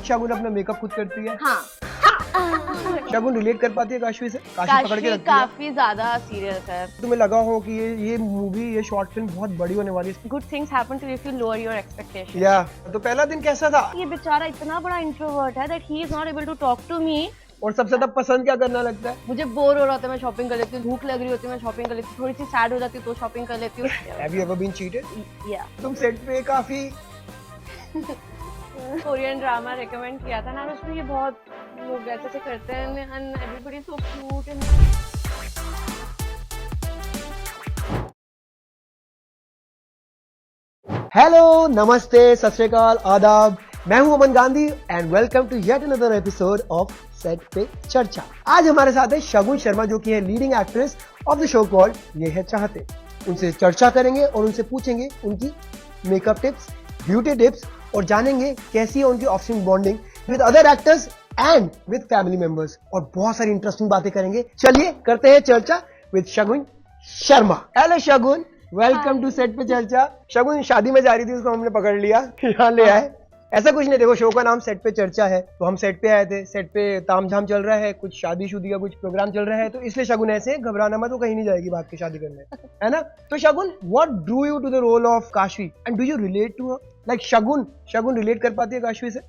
शगुन अपना मेकअप खुद करती है? हाँ। शगुन रिलेट कर पाती है काशवी से? काशी पकड़ के रखती है? काफी ज्यादा सीरियस है। तुम्हें लगा हो कि ये मूवी, ये शॉर्ट फिल्म बहुत बड़ी होने वाली है? Good things happen to you if you lower your expectation. या तो पहला दिन कैसा था? ये बेचारा इतना बड़ा इंट्रोवर्ट है that he is not able to talk to me. और सबसे ज्यादा पसंद क्या करना लगता है? मुझे बोर हो रहा था मैं शॉपिंग कर लेती हूँ, भूख लग रही होती है मैं शॉपिंग कर लेती हूँ, थोड़ी सी सैड हो जाती हूँ तो शॉपिंग कर लेती हूँ। Have you ever been cheated? या तुम सेट पे काफी कोरियन ड्रामा रेकमेंड किया था ना, और उसमें ये बहुत लोग ऐसे ऐसे करते हैं and everybody so cute and hello, नमस्ते, सत श्री अकाल, आदाब। मैं हूं Aman Gandhi and welcome to yet another episode of set पे चर्चा। आज हमारे साथ है शगुन शर्मा, जो कि है leading actress of the show called ये है चाहते। उनसे चर्चा करेंगे और उनसे पूछेंगे उनकी मेकअप टिप्स, ब्यूटी टिप्स और जानेंगे कैसी है उनकी offscreen bonding with other actors and with family members, और बहुत सारी इंटरेस्टिंग बातें करेंगे। चलिए करते हैं चर्चा with Shagun Sharma. Hello Shagun, welcome to set पे चर्चा। शगुन शादी में जा रही थी, उसको हमने पकड़ लिया, यहाँ ले आए। ऐसा कुछ नहीं, देखो शो का नाम सेट पे चर्चा है तो हम सेट पे आए थे। सेट पे तामझाम चल रहा है, कुछ शादी शुदी का कुछ प्रोग्राम चल रहा है, तो इसलिए शगुन ऐसे घबराना मत, वो कहीं नहीं जाएगी भाग के शादी करने, है ना। तो Shagun, what drew you to the role of Kashvi and do you relate to her? Like Shagun relate कर पाती है काशवी से?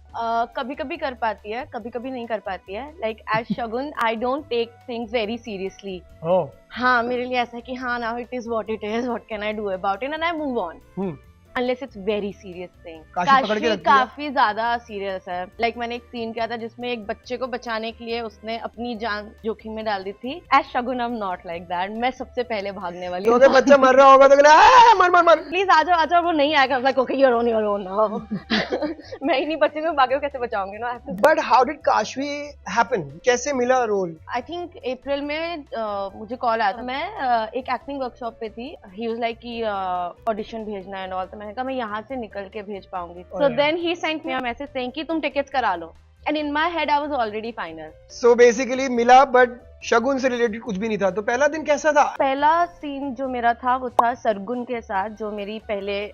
कभी कभी कर पाती है, कभी कभी नहीं कर पाती है। Like as Shagun I don't take things very seriously. हाँ, मेरे लिए ऐसा है कि हाँ now it is what it is, what can I do about it, and I move on unless it's very serious thing। Kashi काफी ज्यादा सीरियस है। लाइक मैंने एक सीन किया था जिसमें एक बच्चे को बचाने के लिए उसने अपनी जान जोखिम में डाल दी थी। As Shagun I am not like that, मैं सबसे पहले भागने वाली हूँ। तो बच्चा मर रहा होगा तो मर प्लीज आ जाओ, वो नहीं आएगा। Like okay, you're on your own now। मैं ही नहीं बच्चे को बाकी को कैसे बचाऊंगी ना। But how did Kashvi happen? कैसे मिला रोल? आई थिंक अप्रैल में मुझे कॉल आया था। मैं एक एक्टिंग वर्कशॉप पे थी। ही वाज लाइक कि ऑडिशन भेजना एंड ऑल, तो मैंने कहा मैं यहाँ से निकल के भेज पाऊंगी। So then he sent me a message saying कि तुम टिकट्स करा लो, and in my head I was already final. So basically मिला, बट शगुन से रिलेटेड कुछ भी नहीं था। तो पहला दिन कैसा था? पहला सीन जो मेरा था वो था सरगुन के साथ, जो मेरी पहले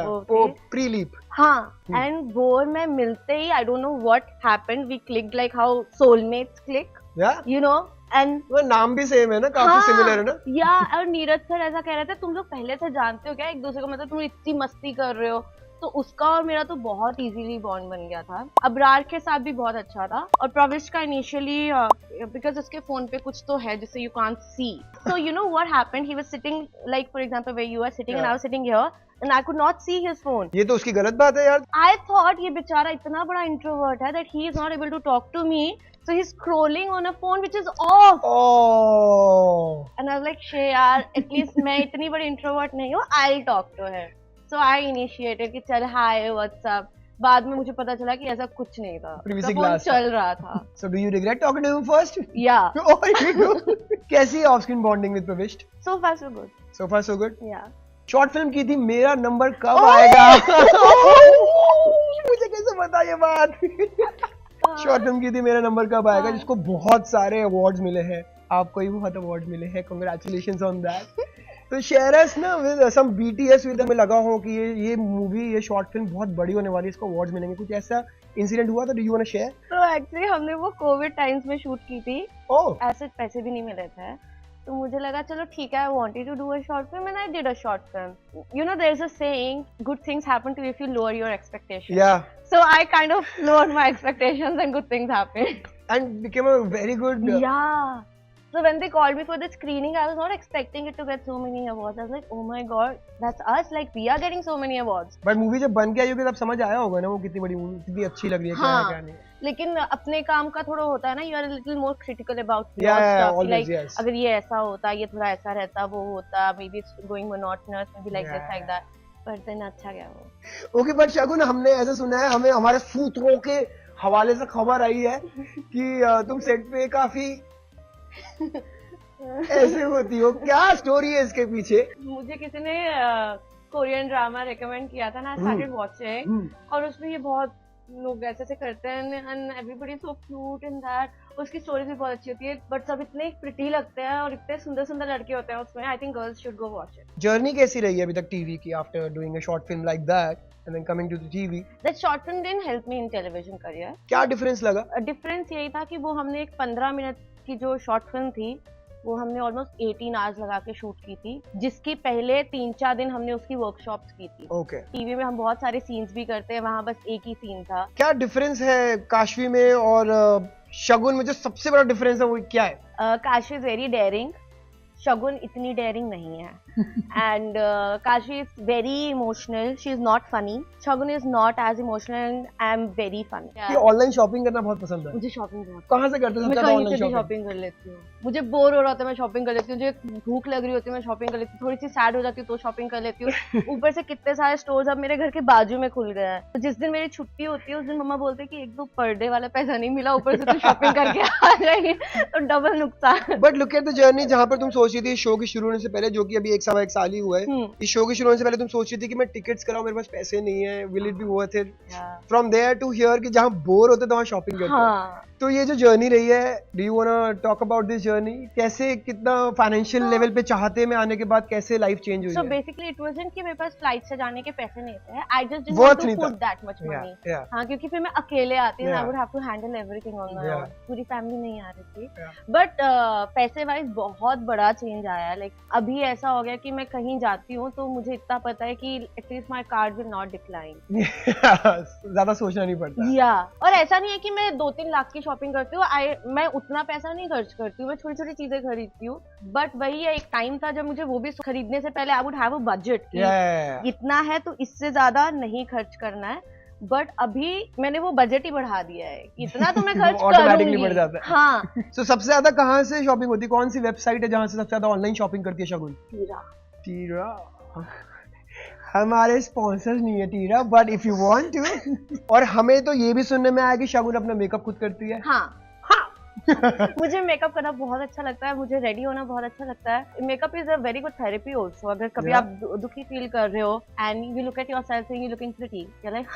वो प्री लीप। हाँ, एंड वो मैं मिलते ही I don't know what happened, we clicked like how soulmates click, you know. And वो नाम भी सेम है ना, काफी सिमिलर है ना। या और नीरज सर ऐसा कह रहे थे तुम लोग पहले से जानते हो क्या एक दूसरे को, मतलब तुम इतनी मस्ती कर रहे हो। तो उसका और मेरा तो बहुत इजीली बॉन्ड बन गया था। अबरार के साथ भी बहुत अच्छा था, और प्रविश का इनिशियली बिकॉज उसके फोन पे कुछ तो है जिसे you can't see. So you know what happened, he was sitting like for example where you are sitting and I was sitting here and I could not see his phone. ये तो उसकी गलत बात है यार। I thought ये बेचारा इतना बड़ा introvert है that he is not able to talk to me, so he's scrolling on a phone which is off. Oh. And I was like, shit यार, at least मैं इतनी बड़ी introvert नहीं हूँ, I'll talk to her. So I initiated कि चल hi, what's up. बाद में मुझे पता चला कि ऐसा कुछ नहीं था, फोन चल रहा था। So do you regret talking to him first? Yeah. Oh, you do. कैसी है ऑफ-स्क्रीन बॉन्डिंग विद प्रविश? So far so good. So far so good. Yeah. Short film की थी मेरा नंबर कब आएगा? मुझे कैसे पता ये बात? शॉर्ट फिल्म की थी मेरा नंबर कब आएगा, जिसको बहुत सारे अवार्ड्स मिले हैं। आपको ही बहुत अवार्ड मिले हैं, कांग्रेचुलेशंस ऑन दैट। तो शेयर अस ना विद सम बीटीएस विद, हमें लगा हो कि ये मूवी, ये शॉर्ट फिल्म बहुत बड़ी होने वाली है, इसको अवार्ड्स मिलेंगे। कुछ ऐसा इंसिडेंट हुआ था? Do you want to share? तो एक्चुअली हमने वो कोविड टाइम्स में शूट की थी। ऐसे पैसे भी नहीं मिले थे, तो मुझे लगा चलो ठीक है, I wanted to do a short film and I did a short film. You know, there's a saying, good things happen to you if you lower your expectations. Yeah. So I kind of lowered my expectations and good things happened. And became a very good. Yeah. So when they called me for the screening, I was not expecting it to get so many awards. I was like, oh my god, that's us. Like we are getting so many awards. But movie जब बन के आई होगी तब समझ आया होगा ना वो कितनी बड़ी मूवी, कितनी अच्छी लग रही है, क्या है क्या नहीं। लेकिन अपने काम का थोड़ा होता है ना, you are little more critical about your stuff. Like अगर ये ऐसा होता, ये थोड़ा ऐसा रहता, वो होता, maybe it's going monotonous, maybe like this like that, but then अच्छा गया वो। ओके, बट शगुन, हमने ऐसा सुना है, हमें हमारे सूत्रों के हवाले से खबर आई है कि तुम सेट पे काफी ऐसे होती हो। क्या स्टोरी है इसके पीछे? मुझे किसी ने कोरियन ड्रामा रेकमेंड किया था ना, आई स्टार्टेड वाचिंग, और उसमें ये बहुत लोग ऐसे ऐसे करते हैं and everybody so cute in that. उसकी स्टोरी भी बहुत अच्छी होती है, बट सब इतने प्रिटी लगते हैं और इतने सुंदर सुंदर लड़के होते हैं उसमें। I think girls should go watch it. Journey कैसी रही है अभी तक टीवी की after doing a short film like that? and then coming to the TV. That short film didn't help me in television career. क्या difference लगा? Difference यही था कि वो हमने एक 15 मिनट की जो शॉर्ट फिल्म थी वो हमने ऑलमोस्ट 18 आवर्स लगा के शूट की थी, जिसकी पहले 3-4 दिन हमने उसकी वर्कशॉप्स की थी। ओके। टीवी में हम बहुत सारे सीन्स भी करते हैं, वहाँ बस एक ही सीन था। क्या डिफरेंस है काशवी में और शगुन में? जो सबसे बड़ा डिफरेंस है वो क्या है? Kashi is very daring, Shagun इतनी डेयरिंग नहीं है। And Kashi is very emotional, she is not funny. Shagun is not as emotional and I am very funny. Online shopping करना बहुत पसंद है मुझे शॉपिंग कहाँ से करते हो? मैं कहीं से भी शॉपिंग कर लेती हूँ। मुझे बोर हो रहा होता है मैं शॉपिंग कर लेती हूँ, मुझे भूख लग रही होती है मैं शॉपिंग कर लेती हूँ, थोड़ी सी सैड हो जाती हूँ तो शॉपिंग कर लेती हूँ। ऊपर से कितने सारे स्टोर्स अब मेरे घर के बाजू में खुल गए हैं, तो जिस दिन मेरी छुट्टी होती है उस दिन मम्मा बोलते हैं कि एक दो पर डे वाला पैसा नहीं मिला, ऊपर से तू शॉपिंग करके आ गई, तो डबल नुकसान। But look at the journey, जहाँ पर तुम सोच रही थी शो की शुरू होने से पहले, जो कि अभी एक साल ही हुआ है, इस शो के शुरू होने से पहले तुम सोच रही थी कि मैं टिकट्स कराऊं, मेरे पास पैसे नहीं है, will it be worth it? From there to here कि जहाँ बोर होते तो वहाँ शॉपिंग करते हो। तो ये जो जर्नी रही है, do you वांना talk about this journey? कैसे, कितना फाइनेंशियल लेवल पे चाहते में आने के बाद कैसे लाइफ चेंज हुई? सो बेसिकली इट वाजंट कि मेरे पास फ्लाइट से जाने के पैसे नहीं थे, I just didn't want to put that much money. हां, क्योंकि फिर मैं अकेले आती हूं, I would have to handle everything on my own, पूरी फैमिली नहीं आ रही थी। बट पैसे वाइज बहुत बड़ा चेंज आया है। लाइक अभी ऐसा हो गया कि मैं कहीं जाती हूँ तो मुझे इतना पता है कि at least my card will not decline. ज्यादा सोचना नहीं पड़ता। या और ऐसा नहीं है कि मैं 2-3 लाख की शॉपिंग करती हूँ, मैं उतना पैसा नहीं खर्च करती हूँ, मैं छोटी छोटी चीजें खरीदती हूँ। बट वही है, एक टाइम था जब मुझे वो भी खरीदने से पहले आई वुड हैव अ बजट, इतना है तो इससे ज्यादा नहीं खर्च करना है। बट अभी मैंने वो बजट ही बढ़ा दिया है, इतना तो मैं खर्च ऑटोमेटिकली बढ़ जाता है। हाँ। तो सबसे ज्यादा कहाँ से शॉपिंग होती है? कौन सी वेबसाइट है जहाँ से सबसे ज्यादा ऑनलाइन शॉपिंग करती है शगुन? टीरा। हमारे स्पॉन्सर्स नहीं है Tira, but if you want to. और हमें तो ये भी सुनने में आया कि शगुन अपना मेकअप खुद करती है। हाँ। मुझे मेकअप करना बहुत अच्छा लगता है, मुझे रेडी होना बहुत अच्छा लगता है। Makeup is a very good therapy also. अगर कभी आप दुखी फील कर रहे हो and you look at yourself and you looking pretty, you like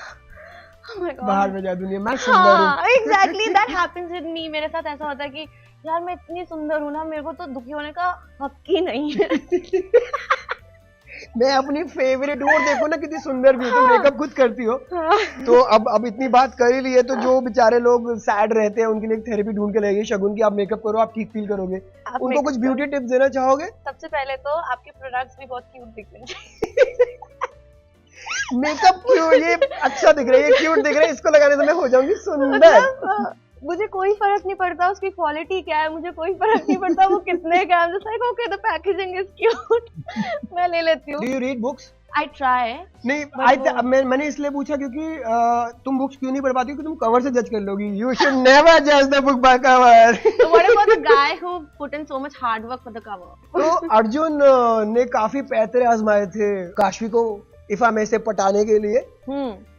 oh my God, बाहर में जा दुनिया मैं सुंदर हूं। Exactly that happens with me. मेरे साथ ऐसा होता है कि यार मैं इतनी सुंदर हूं ना, मेरे को तो दुखी होने का हक ही नहीं है। मैं अपनी फेवरेट हूँ, देखो ना कितनी सुंदर भी, तुम मेकअप खुद करती हो। तो अब इतनी बात कर ही ली है, तो जो बेचारे लोग सैड रहते हैं उनके लिए एक थेरेपी ढूंढ के लगेगी शगुन की। आप मेकअप करो, आप ठीक फील करोगे। उनको कुछ ब्यूटी टिप्स देना चाहोगे? सबसे पहले तो आपके प्रोडक्ट्स भी बहुत क्यूट दिखने चाहिए। मेकअप क्यों, ये अच्छा दिख रहा है, ये क्यूट दिख रहा है, इसको लगाने से मैं हो जाऊंगी सुंदर। मुझे कोई फर्क नहीं पड़ता उसकी क्वालिटी क्या है, मुझे कोई फर्क नहीं पड़ता वो कितने का है। Like okay the packaging is cute, मैं ले लेती हूँ। Do you read books? I try. नहीं, मैंने इसलिए पूछा क्योंकि तुम बुक्स क्यों नहीं पढ़ पाती? क्योंकि तुम कवर से जज कर लोगी। यू शुड नेवर जज the book by cover. So what about the guy who put in so much hard work for the cover? तो अर्जुन ने काफी पैतरे आजमाए थे काशवी को इफा में से पटाने के लिए।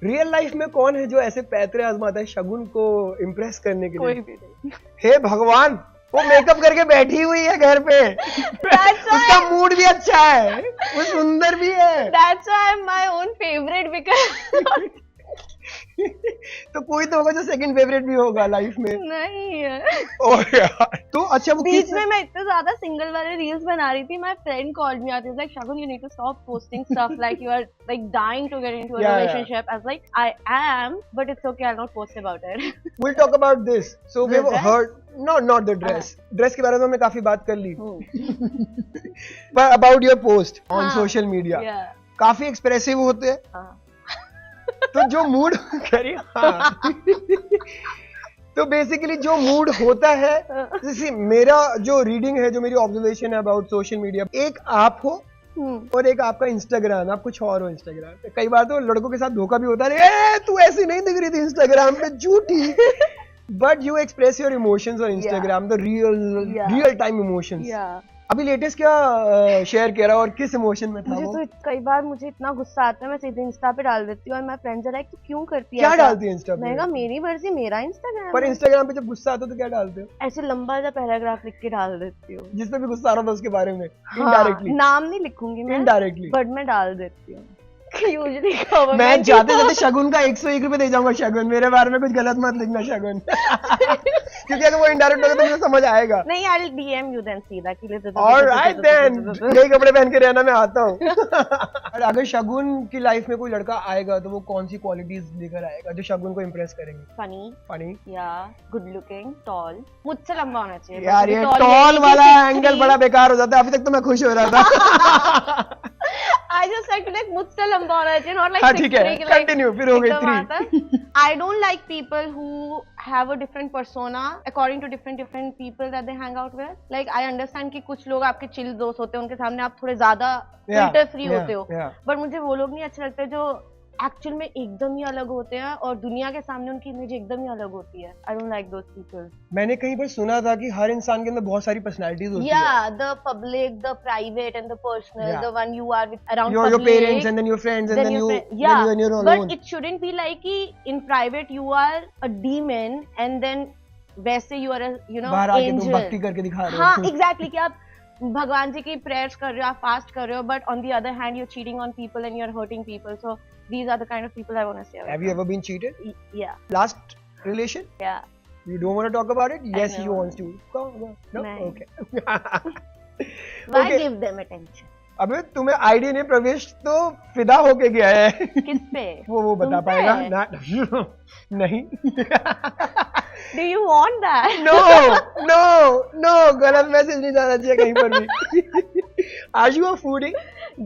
रियल लाइफ में कौन है जो ऐसे पैतरे आजमाता है शगुन को इम्प्रेस करने के लिए? कोई भी नहीं। हे भगवान, वो मेकअप करके बैठी हुई है घर पे। उसका मूड भी अच्छा है, वो सुंदर भी है। That's why I'm my own favorite because तो कोई तो होगा जो सेकंड फेवरेट भी होगा लाइफ में। नहीं है। ओह यार। तो अच्छा, वो बीच में मैं इतने ज्यादा सिंगल वाले रील्स बना रही थी, my friend called me out, is like Shagun you need to stop posting stuff like you are like dying to get into a relationship. I was like I am, but it's okay, I will not post about it. We'll talk about this. So we have heard, not the dress. Dress के बारे में हमने काफी बात कर ली। But about your post on social media, काफी expressive होते हैं। तो जो मूड करिए, तो बेसिकली जो मूड होता है, जैसे मेरा जो रीडिंग है, जो मेरी ऑब्जर्वेशन है अबाउट सोशल मीडिया, एक आप हो और एक आपका इंस्टाग्राम, आप कुछ और हो इंस्टाग्राम पे। कई बार तो लड़कों के साथ धोखा भी होता है, तू ऐसी नहीं दिख रही थी इंस्टाग्राम पे, झूठी। But you express your emotions on Instagram, the real time emotions. अभी लेटेस्ट क्या शेयर किया और किस इमोशन में था वो? तो कई बार मुझे इतना गुस्सा आता है, मैं सीधे इंस्टा पे डाल देती हूँ और मैं फ्रेंड्स आर लाइक तू क्यों करती है? क्या डालती है इंस्टा पे? मैं कहा मेरी मर्जी, मेरा इंस्टाग्राम। पर इंस्टाग्राम पे जब गुस्सा आता है तो क्या डालते हो? ऐसे लंबा सा पैराग्राफ लिख के डाल देती हूँ, जिसपे भी गुस्सा आ रहा था उसके बारे में। इनडायरेक्टली नाम नहीं लिखूंगी मैं, इनडायरेक्टली, बट मैं डाल देती हूँ। मैं जाते जाते शगुन का 101 रुपए दे जाऊंगा। शगुन, मेरे बारे में कुछ गलत मत लिखना शगुन। क्योंकि अगर वो इनडायरेक्ट होगा तो मुझे समझ आएगा। नहीं, I'll DM you then सीधा कि ऑलराइट देन, यही कपड़े पहन के रहना, मैं आता हूँ। और अगर शगुन की लाइफ में कोई लड़का आएगा तो वो कौन सी क्वालिटीज लेकर आएगा जो शगुन को इम्प्रेस करेंगे? फनी या गुड लुकिंग, टॉल, मुझसे लंबा होना चाहिए यार। ये टॉल वाला एंगल बड़ा बेकार हो जाता है, अभी तक तो मैं खुश हो रहा था। I just like to like मुझसे लंबा होना चाहिए, not like हाँ ठीक है, कंटिन्यू, फिर हो गई 3। I don't like people who have a different persona according to different people that they hang out with. Like I understand कि कुछ लोग आपके chill दोस्त होते हैं, उनके सामने आप थोड़े ज्यादा filter free होते हो, but मुझे वो लोग नहीं अच्छे लगते जो एक्चुअल में एकदम ही अलग होते हैं और दुनिया के सामने उनकी इमेज एकदम ही अलग होती है। I don't like those people. मैंने कहीं पर सुना था कि हर इंसान के अंदर बहुत सारी पर्सनालिटीज होती है। Yeah, the public, the private and the personal, the one you are with around your public. Your parents and then your friends and then you when you're alone. But it shouldn't be like कि in private you are a demon and then वैसे you are a बाहर आके तुम भक्ति करके दिखा रहे हो। हाँ, exactly, कि आप भगवान जी की प्रेयर्स कर रहे हो, आप फास्ट कर रहे हो, but on the other hand you're cheating on people and you're hurting people. So these are the kind of people I want to stay away from. Have you ever been cheated? Yeah. Last relation? Yeah. You don't want to talk about it? Yes, you want to. No? Okay. Why give them attention? अबे तुम्हें ID ने प्रवेश तो फिदा होके गया है। किस पे? वो बता पाएगा ना? नहीं। Do you want that? No, गलत मैसेज नहीं जाना चाहिए कहीं पर भी। Are you a foodie?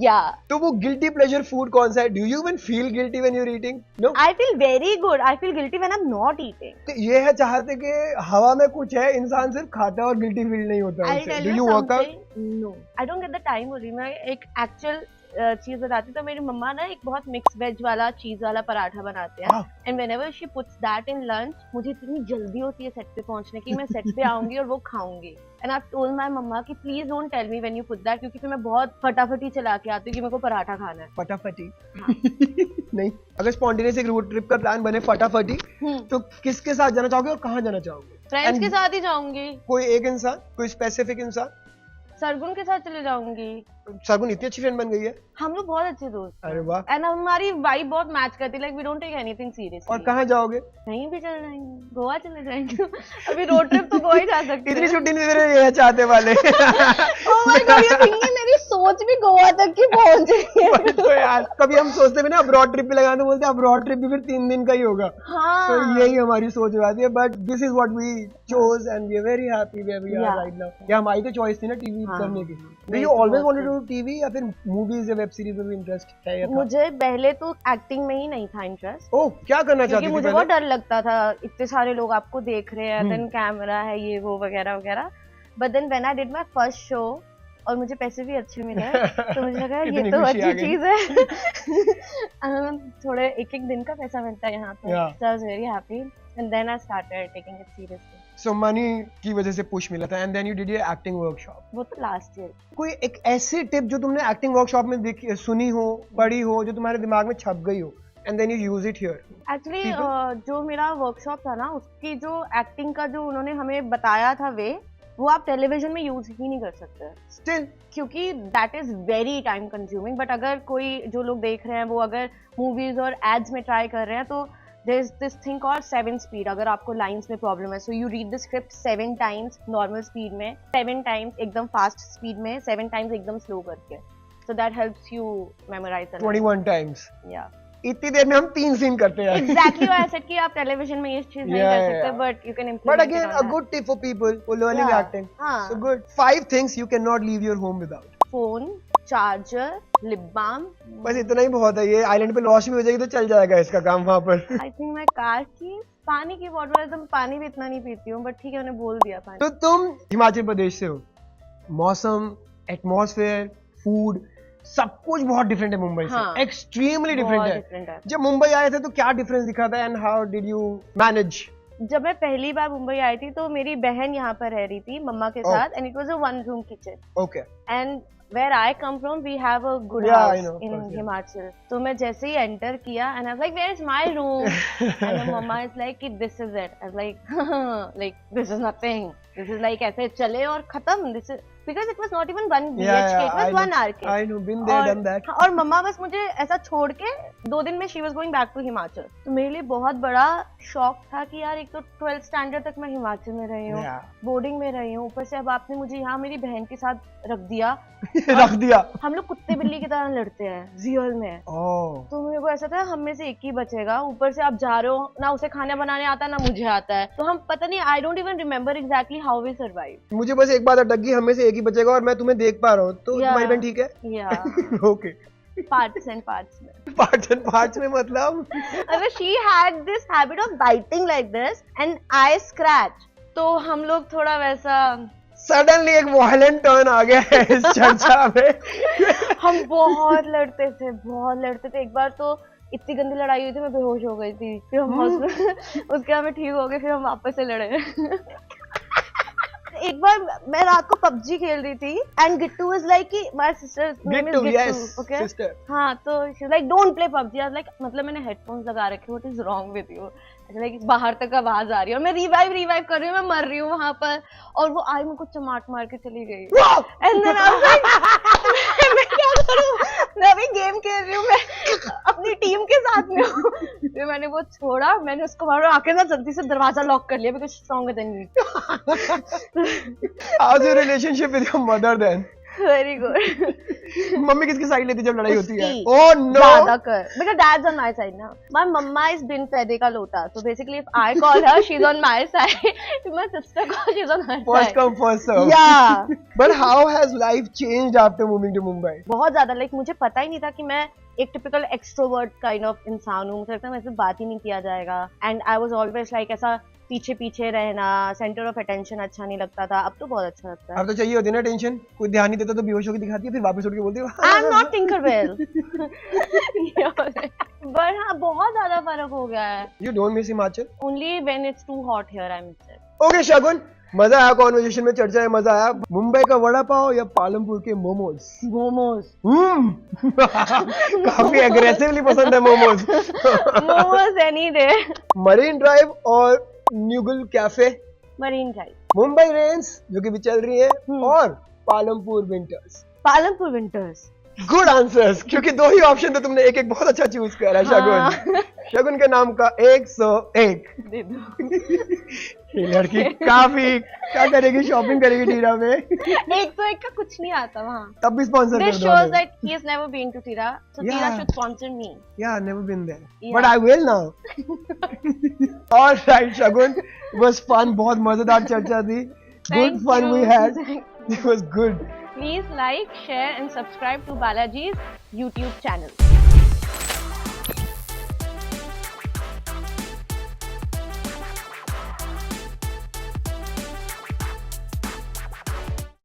Yeah. तो वो guilty pleasure food कौन सा है? Do you even feel guilty when you're eating? No. I feel very good. I feel guilty when I'm not eating. तो ये है चाहते कि हवा में कुछ है, इंसान सिर्फ खाता है और guilty feel नहीं होता है। Do you work out? No. I don't get the time बोली। मैं एक actual चीज बताती हूँ। तो मेरी मम्मा ना एक बहुत मिक्स वेज वाला चीज वाला पराठा बनाते हैं and whenever she puts that in lunch, मुझे इतनी जल्दी होती है सेट पे पहुंचने की, मैं सेट पे आऊंगी और वो खाऊंगी। And I told my mamma कि please don't tell me when you put that, क्योंकि फिर मैं बहुत फटाफटी चला के आती हूँ कि मेरे को पराठा खाना है। फटाफटी? नहीं, अगर स्पॉन्टेनियस एक रोड ट्रिप का प्लान बने फटाफटी, तो किसके साथ जाना चाहोगे और कहाँ जाना चाहोगे? फ्रेंड्स के साथ ही जाऊंगी। कोई एक इंसान, कोई स्पेसिफिक इंसान? सरगुन के साथ चले जाऊंगी। सरगुन इतनी अच्छी फ्रेंड बन गई है। हम लोग बहुत अच्छे दोस्त। अरे वाह। एंड हमारी वाइब बहुत मैच करती है, like we don't take anything seriously. और कहाँ जाओगे? कहीं भी चले जाएंगे, गोवा चले जाएंगे। अभी रोड ट्रिप तो गोवा ही जा सकते हैं। इतनी छुट्टी नहीं दे रहे ये चाहते वाले। Oh my God, you thinking मेरी सोच भी गोवा तक की पहुंच रही है। तो यार कभी हम सोचते भी ना अब्रॉड ट्रिप पे लगाते, बोलते हैं अब्रॉड ट्रिप भी फिर 3 दिन का ही होगा। हाँ। तो यही हमारी सोच हो जाती है, but this is what we chose and we are very happy where we are right now. ये हमारी तो चॉइस थी ना टीवी करने की। Do you always wanted to do TV या फिर मूवीज या वेब सीरीज में भी इंटरेस्ट है या था? मुझे पहले तो एक्टिंग में ही नहीं था इंटरेस्ट। ओह, क्या करना चाहती थी? मुझे बहुत डर लगता था, इतने सारे लोग आपको देख रहे हैं, देन कैमरा है, ये वो वगैरह वगैरह। But then when I did my first show और मुझे पैसे भी अच्छे मिले तो मुझे लगा ये तो अच्छी चीज है। थोड़े एक दिन का पैसा मिलता है यहाँ पे, so I was very happy and then I started taking it seriously. So money की वजह से पुश मिला था and then you did your acting workshop. वो तो लास्ट ईयर। कोई एक ऐसी टिप जो तुमने एक्टिंग वर्कशॉप में देखी, सुनी हो, पढ़ी हो, जो तुम्हारे दिमाग में छप गई हो and then you use it here? Actually जो मेरा वर्कशॉप था ना, उसकी जो एक्टिंग का जो उन्होंने हमें बताया था वे, वो आप टेलीविजन में यूज ही नहीं कर सकते स्टिल, क्योंकि that is very time consuming. But अगर कोई जो लोग देख रहे हैं वो अगर मूवीज और एड्स में ट्राई कर रहे हैं तो there is this thing called 7 speed. अगर आपको लाइंस में प्रॉब्लम है, so you read the script 7 times normal speed में, 7 टाइम्स एकदम फास्ट स्पीड में, 7 टाइम्स एकदम स्लो करके, so that helps you memorise 21 times. या इतनी देर में हम 3 सीन करते हैं। Exactly, I said कि आप टेलीविजन में ये चीज नहीं कर सकते, but you can implement. But again, a good tip for people who are learning acting. So good. 5 things you cannot leave your home without. Phone, charger, lip balm. बस इतना ही बहुत है। ये आइलैंड पे लॉस भी हो जाएगी तो चल जाएगा इसका काम वहाँ पर। I think my car keys, पानी की बॉटल है, तो पानी भी इतना नहीं पीती हूँ, बट ठीक है, मैंने बोल दिया पानी। तो तुम हिमाचल प्रदेश से हो, मौसम, एटमॉस्फेयर, फूड सब कुछ बहुत डिफरेंट है मुंबई से, एक्सट्रीमली डिफरेंट है। जब मुंबई आए थे तो क्या डिफरेंस दिखा था and how did you manage? जब मैं पहली बार मुंबई आई थी तो मेरी बहन यहाँ पर रह रही थी मम्मा के साथ, and it was a 1 room kitchen. Okay. And where I come from, we have a good house in Himachal. तो मैं जैसे ही एंटर किया and I was like, where is my room? And my mama is like, this is it. I was like, like this is nothing. This is like ऐसे चले और खत्म. This is because it was not even one BHK, it was one RK. I know, been there, done that. और मम्मा बस मुझे ऐसा छोड़ के 2 दिन में she was going back to Himachal. तो मेरे लिए बहुत बड़ा शॉक था कि यार एक तो 12th स्टैंडर्ड तक मैं हिमाचल में रही हूँ, बोर्डिंग में रही हूँ, ऊपर से अब आपने मुझे यहाँ मेरी बहन के साथ रख दिया. हम लोग कुत्ते बिल्ली की तरह लड़ते हैं रियल में. तो मेरे को ऐसा था हम में से एक ही बचेगा, ऊपर से आप जा रहे हो, ना उसे खाना बनाने आता ना मुझे आता है. तो हम पता नहीं, I don't even remember exactly how we survive. मुझे बस एक बात अटक गई, हम में से एक ही बचेगा और मैं तुम्हें देख पा रहा हूँ, तो तुम्हारी बहन ठीक है? ओके. Parts and parts में. Parts and parts में मतलब? अगर she had this habit of biting like this and I scratch, तो हम लोग थोड़ा वैसा. सडनली एक वायलेंट टर्न आ गया है इस चर्चा में. हम बहुत लड़ते थे, बहुत लड़ते थे. एक बार तो इतनी गंदी लड़ाई हुई थी, मैं बेहोश हो गई थी. फिर हम हॉस्पिटल, उसके बाद मैं ठीक हो गई, फिर हम वापस से लड़े. एक बार मैं रात को पबजी खेल रही थी एंड गिट्टू इज लाइक कि my sister name is Gittu, okay. हाँ, तो she is like don't play PUBG. I was like मतलब मैंने हेडफोन्स लगा रखे, what is wrong with you? Like बाहर तक आवाज आ रही है और मैं रिवाइव कर रही हूँ, मैं मर रही हूँ वहां पर, और वो आई मुझको चमाट मार के चली गई. And then I was like मैं क्या करूँ, मैं अभी गेम खेल रही हूँ, मैं अपनी टीम के साथ में हूँ. फिर मैंने वो छोड़ा, मैंने उसको मारा, आके ना जल्दी से दरवाजा लॉक कर लिया because stronger than me. How's your relationship with your mother then? Very good. Mummy किसकी साइड लेती जब लड़ाई होती है? Oh no! ज्यादा कर. Because dad's on my side now. My mama is bin पैदे का लोटा. So basically, if I call her, she's on my side. If my sister calls, she's on her side. First come first serve. Yeah. But how has life changed after moving to Mumbai? बहुत ज्यादा. Like मुझे पता ही नहीं था कि मैं एक typical extrovert kind of इंसान हूँ. मुझे लगता है वैसे बात ही नहीं किया जाएगा. And I was always like ऐसा पीछे पीछे रहना, सेंटर ऑफ अटेंशन अच्छा नहीं लगता था. अब तो बहुत अच्छा लगता है. अब तो चाहिए होती है ना टेंशन, कोई ध्यान नहीं देता तो बेहोश होकर दिखाती है, फिर वापस उठ के बोलती है I am not Tinkerbell. But हाँ, बहुत ज्यादा फर्क हो गया है. You don't miss Himachal? Only when it's too hot here I miss it. Okay Shagun, मजा आया कॉन्वर्सेशन में, चर्चा में मजा आया. मुंबई का वड़ा पाव या पालमपुर के मोमोज? काफी एग्रेसिवली पसंद है मोमोज. Momos any day. मरीन ड्राइव और न्यूगल कैफे? मरीन ड्राइव. मुंबई रेन्स जो कि भी चल रही है, और Palampur winters? Palampur winters. Good answers, क्योंकि 2 ही ऑप्शन थे, तुमने एक बहुत अच्छा चूज करा. शगुन, शगुन के नाम का 101 दे दो. ये लड़की काफी क्या करेगी, शॉपिंग करेगी टीरा में. 101 का कुछ नहीं आता वहाँ. तब भी स्पॉन्सर कर दो. This shows that he has never been to Tira, so Tira should sponsor me. Yeah, never been there, but I will now. All right, Shagun, it was fun. बहुत मजेदार चर्चा थी. Good fun we had. It was good. Please like, share and subscribe to Balaji's YouTube channel.